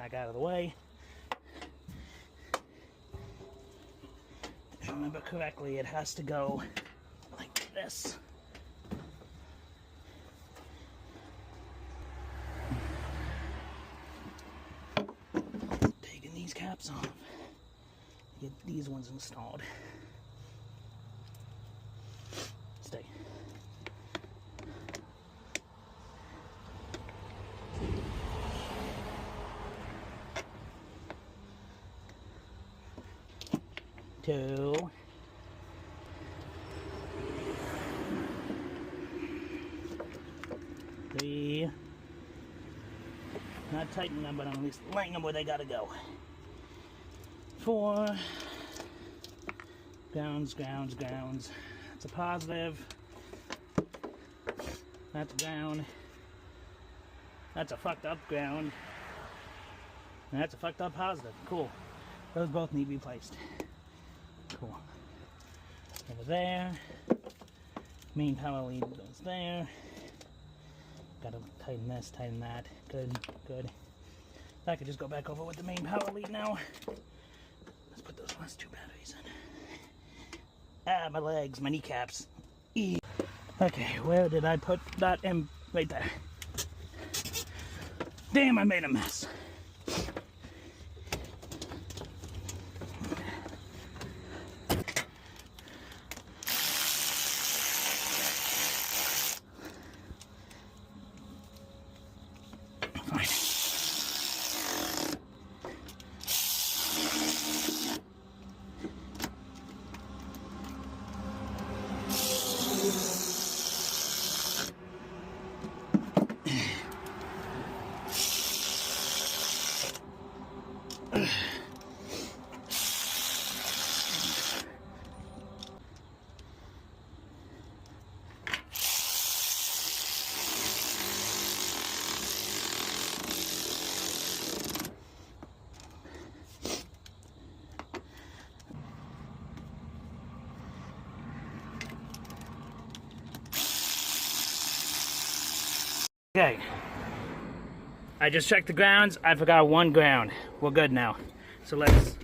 back out of the way. If I remember correctly, it has to go like this. Taking these caps off. Get these ones installed. Stay. Two. Three. Not tightening them, but I'm at least laying them where they gotta go. 4. Grounds, grounds, grounds. That's a positive. That's ground. That's a fucked up ground. And that's a fucked up positive. Cool. Those both need to be placed. Cool. Over there. Main power lead goes there. Gotta tighten this, tighten that. Good, good. I could just go back over with the main power lead now. Let's put those last 2 batteries in. Ah, my legs, my kneecaps. Okay, where did I put that in? Right there. Damn, I made a mess. Fine. Okay, I just checked the grounds. I forgot 1 ground. We're good now. So let's